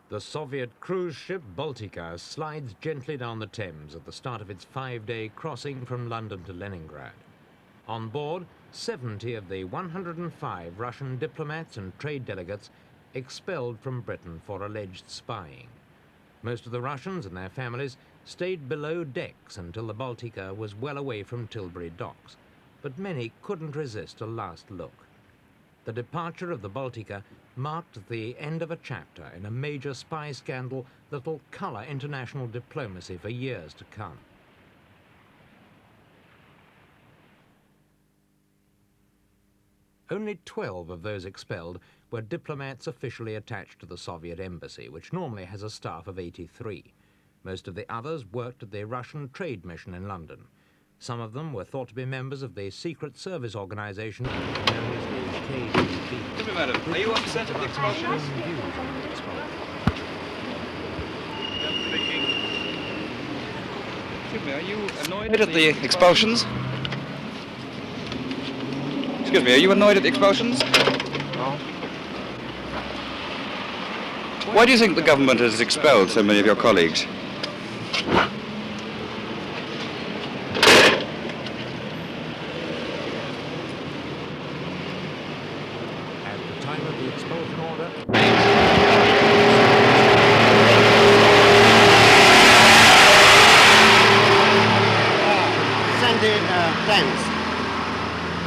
The Soviet cruise ship Baltika slides gently down the Thames at the start of its 5-day crossing from London to Leningrad. On board, 70 of the 105 Russian diplomats and trade delegates expelled from Britain for alleged spying. Most of the Russians and their families stayed below decks until the Baltika was well away from Tilbury docks, but many couldn't resist a last look. The departure of the Baltika marked the end of a chapter in a major spy scandal that will colour international diplomacy for years to come. Only 12 of those expelled were diplomats officially attached to the Soviet embassy, which normally has a staff of 83. Most of the others worked at the Russian trade mission in London. Some of them were thought to be members of the secret service organisation known as the KGB. Excuse me, madam, are you upset at the expulsions? Excuse me, are you annoyed at the expulsions? Excuse me, are you annoyed at the expulsions? No. Why do you think the government has expelled so many of your colleagues?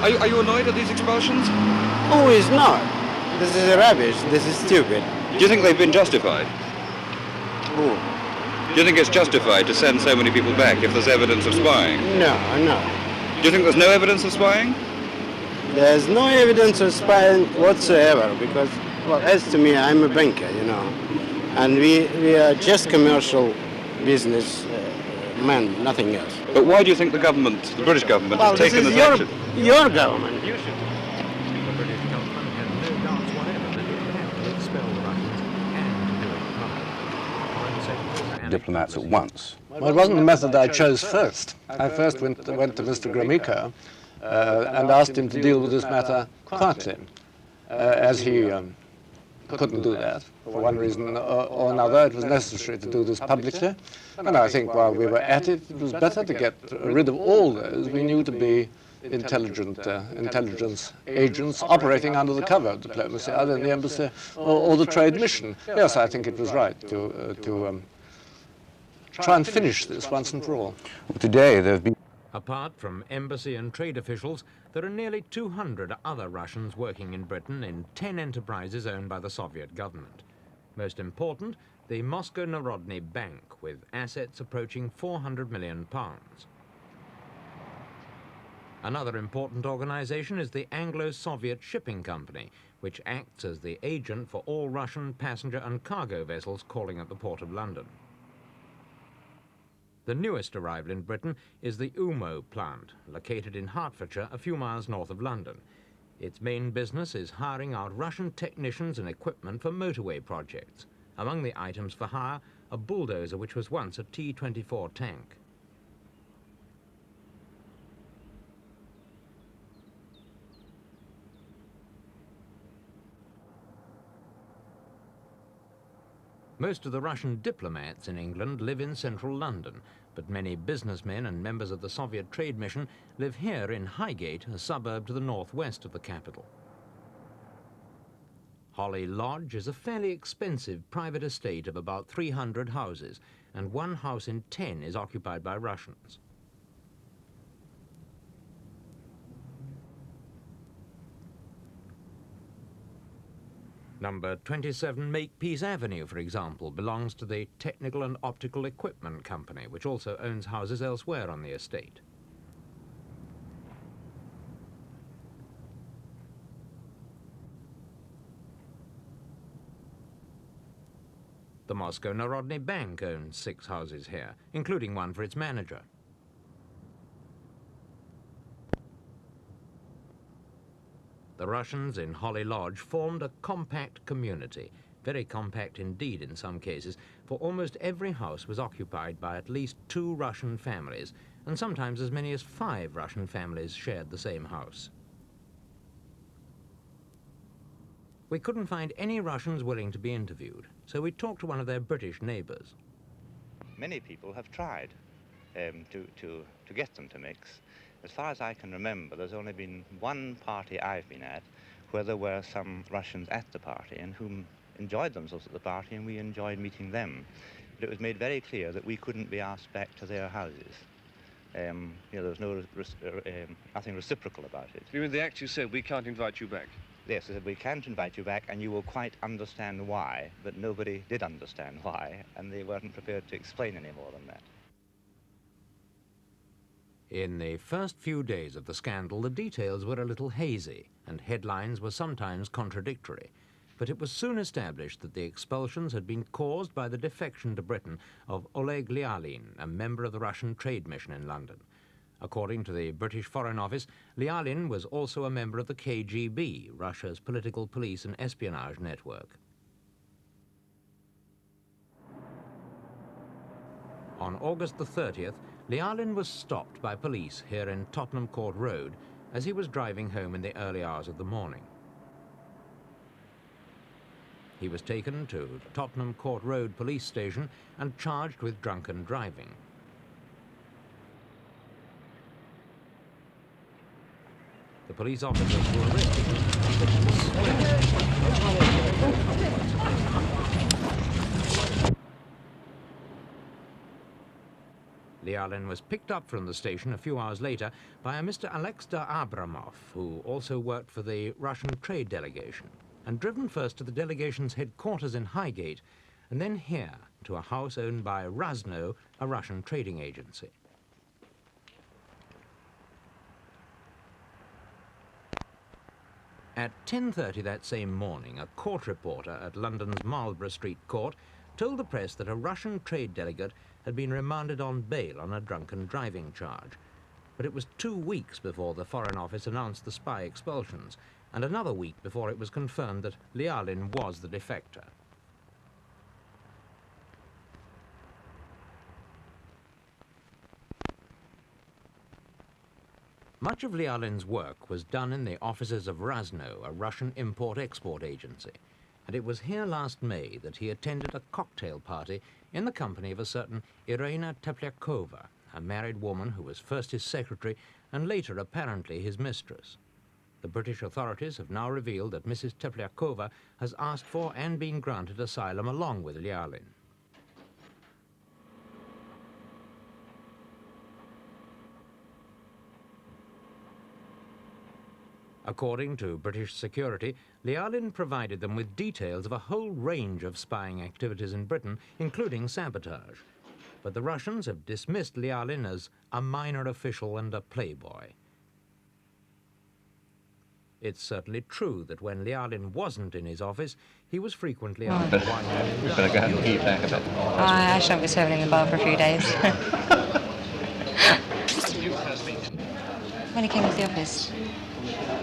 Are you annoyed at these expulsions? Who is not? This is rubbish. This is stupid. Do you think they've been justified? Who? Do you think it's justified to send so many people back if there's evidence of spying? No, no. Do you think there's no evidence of spying? There's no evidence of spying whatsoever because, well, as to me, I'm a banker, you know, and we are just commercial business men, nothing else. But why do you think the government, the British government, well, has taken this action? Your government. The British government had no doubts whatever that it would have to expel the Russians and do it publicly. Foreign Secretary Sir Alec Diplomats at once. Well, it wasn't the method I chose first. I first went to Mr. Gromyko and asked him to deal with this matter quietly, as he couldn't do that. For one reason or another, it was necessary to do this publicly. And I think while we were at it, it was better to get rid of all those we knew to be intelligence agents operating under the cover of diplomacy, either in the embassy or the trade mission. Yes, I think it was right to try and finish this once and for all. Today there have been... Apart from embassy and trade officials, there are nearly 200 other Russians working in Britain in 10 enterprises owned by the Soviet government. Most important, the Moscow Narodny Bank, with assets approaching £400 million. Another important organisation is the Anglo-Soviet Shipping Company, which acts as the agent for all Russian passenger and cargo vessels calling at the Port of London. The newest arrival in Britain is the UMO plant, located in Hertfordshire, a few miles north of London. Its main business is hiring out Russian technicians and equipment for motorway projects. Among the items for hire, a bulldozer which was once a T-24 tank. Most of the Russian diplomats in England live in central London, but many businessmen and members of the Soviet trade mission live here in Highgate, a suburb to the northwest of the capital. Holly Lodge is a fairly expensive private estate of about 300 houses, and 1 house in 10 is occupied by Russians. Number 27 Makepeace Avenue, for example, belongs to the Technical and Optical Equipment Company, which also owns houses elsewhere on the estate. The Moscow Narodny Bank owns 6 houses here, including one for its manager. The Russians in Holly Lodge formed a compact community, very compact indeed in some cases, for almost every house was occupied by at least 2 Russian families, and sometimes as many as 5 Russian families shared the same house. We couldn't find any Russians willing to be interviewed, so we talked to one of their British neighbours. Many people have tried to get them to mix. As far as I can remember, there's only been one party I've been at where there were some Russians at the party and whom enjoyed themselves at the party, and we enjoyed meeting them. But it was made very clear that we couldn't be asked back to their houses. There was nothing reciprocal about it. You mean they actually said, we can't invite you back? Yes, they said, we can't invite you back, and you will quite understand why, but nobody did understand why, and they weren't prepared to explain any more than that. In the first few days of the scandal, the details were a little hazy, and headlines were sometimes contradictory. But it was soon established that the expulsions had been caused by the defection to Britain of Oleg Lialin, a member of the Russian Trade Mission in London. According to the British Foreign Office, Lialin was also a member of the KGB, Russia's political police and espionage network. On August the 30th, Lialin was stopped by police here in Tottenham Court Road as he was driving home in the early hours of the morning. He was taken to Tottenham Court Road police station and charged with drunken driving. The police officers were arrested. Lialin was picked up from the station a few hours later by a Mr. Alexei Abramov, who also worked for the Russian trade delegation, and driven first to the delegation's headquarters in Highgate, and then here to a house owned by Razno, a Russian trading agency. At 10:30 that same morning, a court reporter at London's Marlborough Street Court told the press that a Russian trade delegate had been remanded on bail on a drunken driving charge. But it was 2 weeks before the Foreign Office announced the spy expulsions, and another week before it was confirmed that Lialin was the defector. Much of Lialin's work was done in the offices of Razno, a Russian import-export agency, and it was here last May that he attended a cocktail party in the company of a certain Irina Teplyakova, a married woman who was first his secretary and later apparently his mistress. The British authorities have now revealed that Mrs. Teplyakova has asked for and been granted asylum along with Lialin. According to British security, Lialin provided them with details of a whole range of spying activities in Britain, including sabotage. But the Russians have dismissed Lialin as a minor official and a playboy. It's certainly true that when Lialin wasn't in his office, he was frequently out. We better go and keep back a bit. I shan't be serving in the bar for a few days. When he came to the office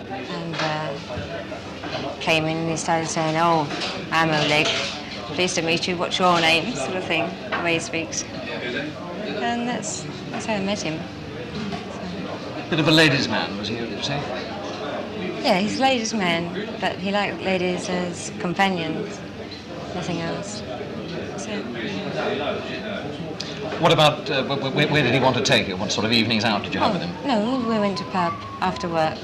and came in and he started saying, "Oh, I'm Oleg, pleased to meet you, what's your name?" sort of thing, the way he speaks. And that's how I met him. Bit of a ladies' man, was he, would you say? Yeah, he's a ladies' man, but he liked ladies as companions, nothing else. So, What about, where did he want to take you? What sort of evenings out did you have with him? No, we went to pub after work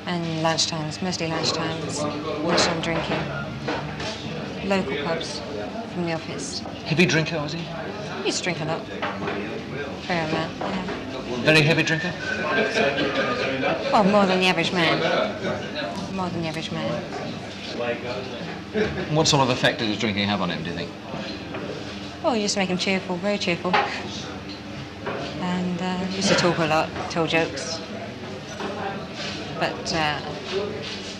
and lunchtimes, mostly lunchtime drinking. Local pubs from the office. Heavy drinker, was he? He used to drink a lot. Fair amount, yeah. Very heavy drinker? Well, more than the average man. More than the average man. What sort of effect did his drinking have on him, do you think? Well, it used to make him cheerful, very cheerful. And used to talk a lot, tell jokes. But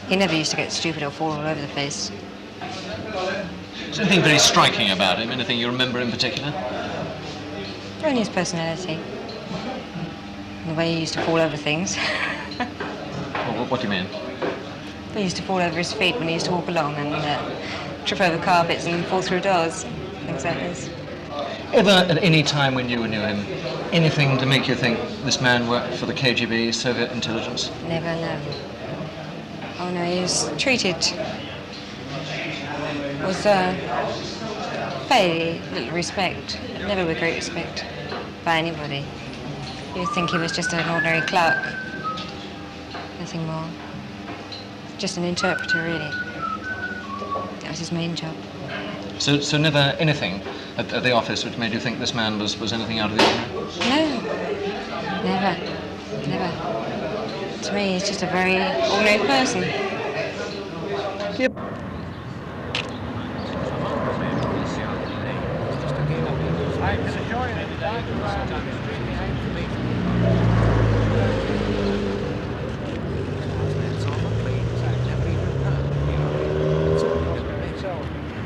he never used to get stupid or fall all over the place. Is there anything very striking about him? Anything you remember in particular? Only his personality. And the way he used to fall over things. Well, what do you mean? He used to fall over his feet when he used to walk along and trip over carpets and fall through doors, things like this. Ever at any time when you knew him, anything to make you think this man worked for the KGB, Soviet intelligence? Never, no. Oh no, he was treated was very little respect, never with great respect by anybody. You'd think he was just an ordinary clerk, nothing more. Just an interpreter, really. That was his main job. So never anything at the office which made you think this man was anything out of the ordinary? No, never. To me, he's just a very ordinary person. Yep.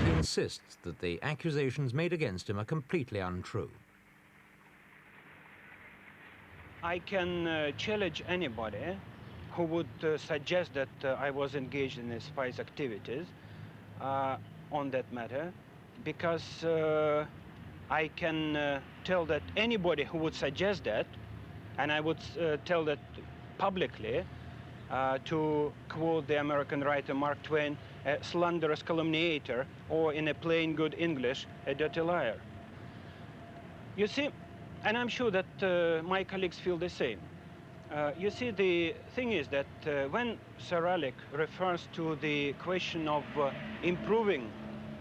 He insists that the accusations made against him are completely untrue. I can challenge anybody who would suggest that I was engaged in spies activities on that matter, because I can tell that anybody who would suggest that, and I would tell that publicly, to quote the American writer Mark Twain, a slanderous calumniator, or in a plain good English, a dirty liar. You see, and I'm sure that my colleagues feel the same. You see, the thing is that when Sir Alec refers to the question of improving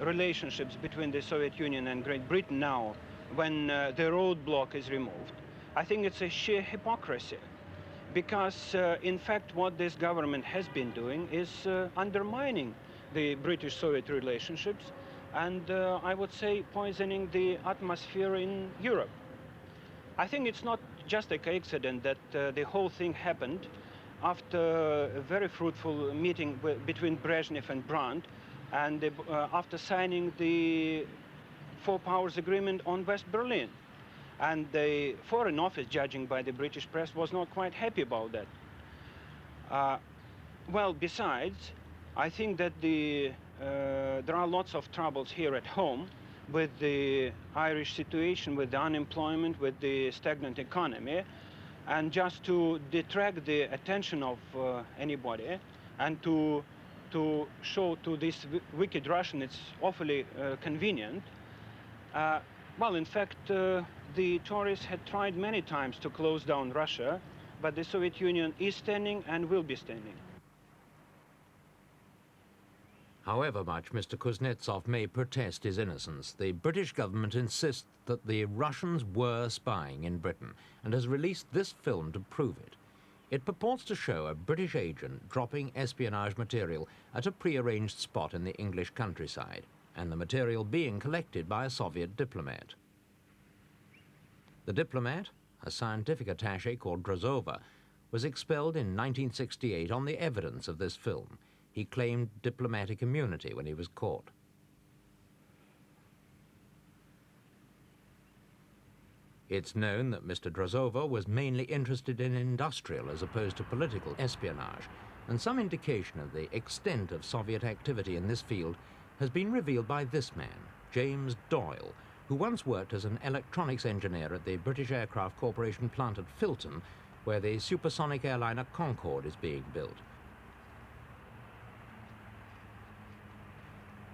relationships between the Soviet Union and Great Britain now, when the roadblock is removed, I think it's a sheer hypocrisy. Because, in fact, what this government has been doing is undermining the British-Soviet relationships and, I would say, poisoning the atmosphere in Europe. I think it's not just a coincidence that the whole thing happened after a very fruitful meeting between Brezhnev and Brandt, and after signing the Four Powers Agreement on West Berlin. And the Foreign Office, judging by the British press, was not quite happy about that. Well, besides, I think that there are lots of troubles here at home with the Irish situation, with the unemployment, with the stagnant economy. And just to detract the attention of anybody and to show to this wicked Russian it's awfully convenient, well, in fact, the Tories had tried many times to close down Russia, but the Soviet Union is standing and will be standing. However much Mr. Kuznetsov may protest his innocence, the British government insists that the Russians were spying in Britain and has released this film to prove it. It purports to show a British agent dropping espionage material at a prearranged spot in the English countryside, and the material being collected by a Soviet diplomat. The diplomat, a scientific attaché called Drozov, was expelled in 1968 on the evidence of this film. He claimed diplomatic immunity when he was caught. It's known that Mr. Drozov was mainly interested in industrial as opposed to political espionage, and some indication of the extent of Soviet activity in this field has been revealed by this man, James Doyle, who once worked as an electronics engineer at the British Aircraft Corporation plant at Filton, where the supersonic airliner Concorde is being built.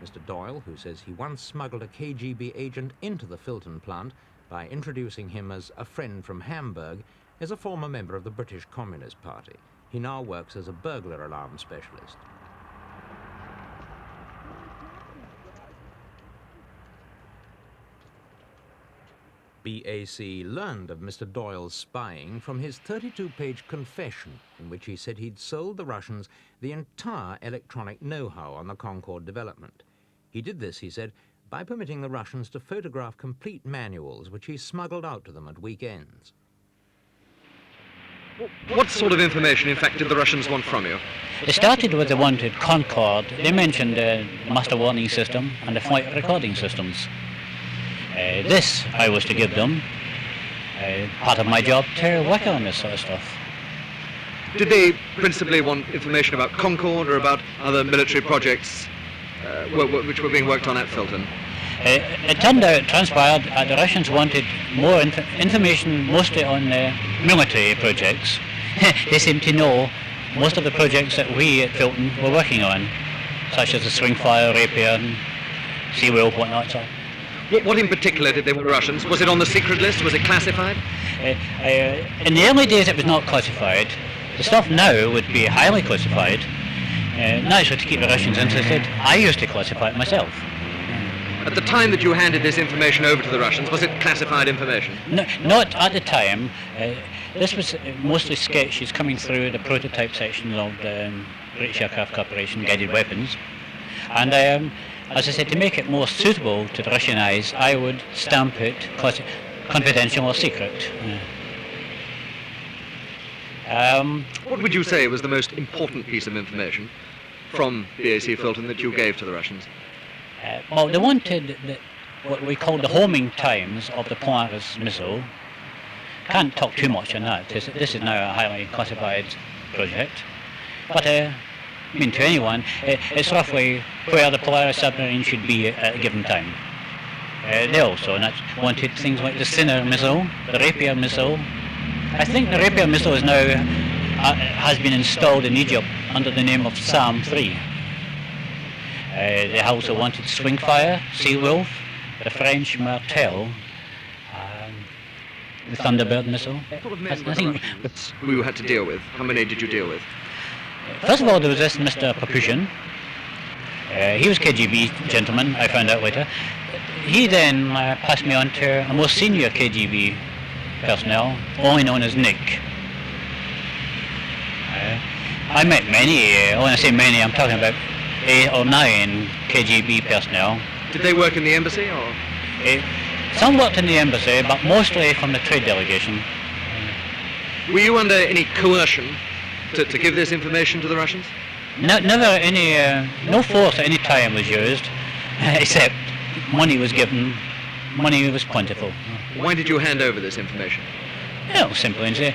Mr. Doyle, who says he once smuggled a KGB agent into the Filton plant by introducing him as a friend from Hamburg, is a former member of the British Communist Party. He now works as a burglar alarm specialist. BAC learned of Mr. Doyle's spying from his 32-page confession, in which he said he'd sold the Russians the entire electronic know-how on the Concorde development. He did this, he said, by permitting the Russians to photograph complete manuals which he smuggled out to them at weekends. What sort of information, in fact, did the Russians want from you? It started with they wanted Concorde. They mentioned the master warning system and the flight recording systems. This I was to give them, part of my job, to work on this sort of stuff. Did they principally want information about Concorde or about other military projects which were being worked on at Filton? It transpired that the Russians wanted more information mostly on military projects. They seem to know most of the projects that we at Filton were working on, such as the Swingfire, Rapier, and sea wolf, whatnot. So. What in particular did they want the Russians? Was it on the secret list? Was it classified? In the early days it was not classified. The stuff now would be highly classified. Naturally, to keep the Russians interested, I used to classify it myself. At the time that you handed this information over to the Russians, was it classified information? No, not at the time. This was mostly sketches coming through the prototype section of the British Aircraft Corporation guided weapons. And as I said, to make it more suitable to the Russian eyes, I would stamp it confidential or secret. What would you say was the most important piece of information from BAC Filton that you gave to the Russians? Well, they wanted what we call the homing times of the Polaris missile. Can't talk too much on that. This is now a highly classified project. But, I mean, to anyone, it's roughly where the Polaris submarine should be at a given time. They also wanted things like the Sinner missile, the Rapier missile. I think the Rapier missile is now has been installed in Egypt under the name of Psalm 3. They also wanted Swingfire, Seawolf, the French Martel, the Thunderbird missile. I think who you had to deal with? How many did you deal with? First of all, there was this Mr. Papushin. He was KGB gentleman, I found out later. He then passed me on to a more senior KGB personnel, only known as Nick. I met many, when I say many, I'm talking about 8 or 9 KGB personnel. Did they work in the embassy, or? Some worked in the embassy, but mostly from the trade delegation. Were you under any coercion to give this information to the Russians? Never any, no force at any time was used, except money was given, money was plentiful. Why did you hand over this information? Well, simply and say,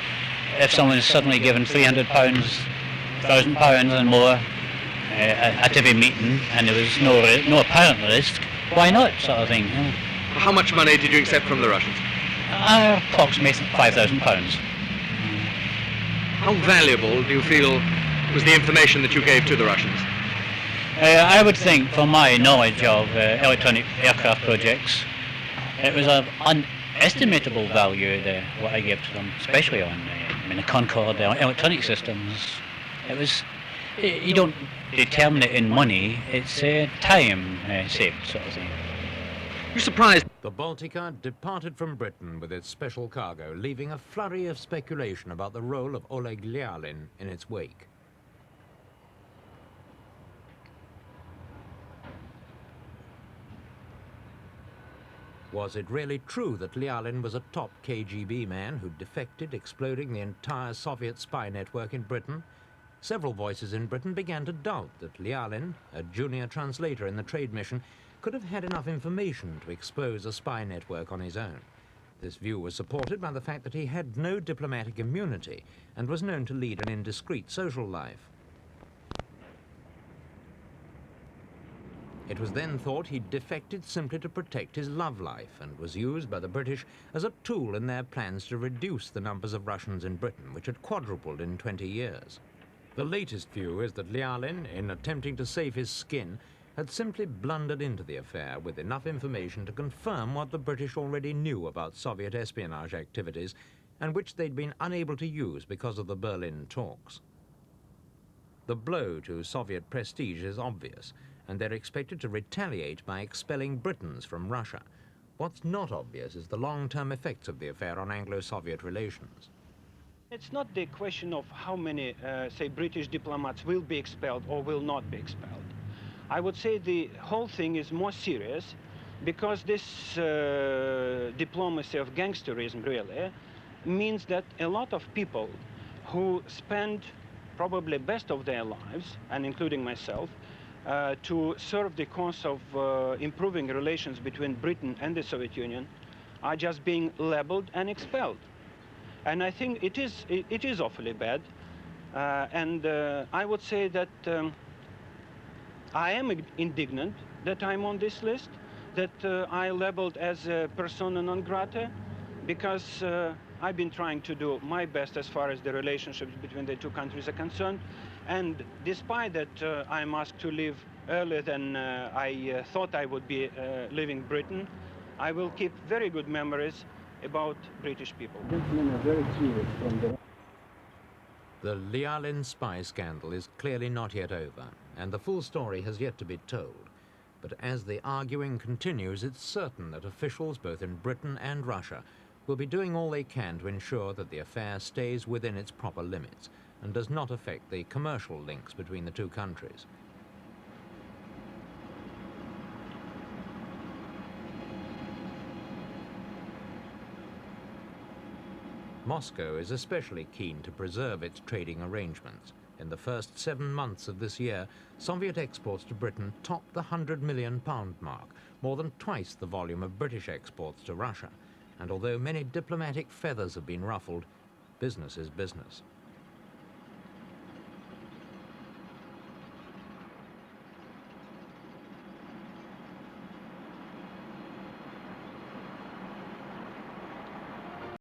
if someone is suddenly given £300, £1,000 and more at every meeting, and there was no apparent risk, why not, sort of thing. How much money did you accept from the Russians? Approximately £5,000. How valuable do you feel was the information that you gave to the Russians? I would think, from my knowledge of electronic aircraft projects, it was of unestimable value, what I gave to them, especially on the Concorde electronic systems. It was, you don't determine it in money, it's time saved, sort of thing. You surprised? The Baltika departed from Britain with its special cargo, leaving a flurry of speculation about the role of Oleg Lialin in its wake. Was it really true that Lialin was a top KGB man who defected, exploding the entire Soviet spy network in Britain? Several voices in Britain began to doubt that Lialin, a junior translator in the trade mission, could have had enough information to expose a spy network on his own. This view was supported by the fact that he had no diplomatic immunity and was known to lead an indiscreet social life. It was then thought he'd defected simply to protect his love life and was used by the British as a tool in their plans to reduce the numbers of Russians in Britain, which had quadrupled in 20 years. The latest view is that Lialin, in attempting to save his skin, had simply blundered into the affair with enough information to confirm what the British already knew about Soviet espionage activities and which they'd been unable to use because of the Berlin talks. The blow to Soviet prestige is obvious, and they're expected to retaliate by expelling Britons from Russia. What's not obvious is the long-term effects of the affair on Anglo-Soviet relations. It's not the question of how many, say, British diplomats will be expelled or will not be expelled. I would say the whole thing is more serious because this diplomacy of gangsterism really means that a lot of people who spend probably best of their lives, and including myself, to serve the cause of improving relations between Britain and the Soviet Union are just being labeled and expelled. And I think it is awfully bad. And I would say that I am indignant that I'm on this list, that I labeled as a persona non grata, because I've been trying to do my best as far as the relationships between the two countries are concerned. And despite that I'm asked to leave earlier than I thought I would be leaving Britain, I will keep very good memories about British people. The Lialin spy scandal is clearly not yet over, and the full story has yet to be told. But as the arguing continues, it's certain that officials both in Britain and Russia will be doing all they can to ensure that the affair stays within its proper limits and does not affect the commercial links between the two countries. Moscow is especially keen to preserve its trading arrangements. In the first 7 months of this year, Soviet exports to Britain topped the £100 million mark, more than twice the volume of British exports to Russia. And although many diplomatic feathers have been ruffled, business is business.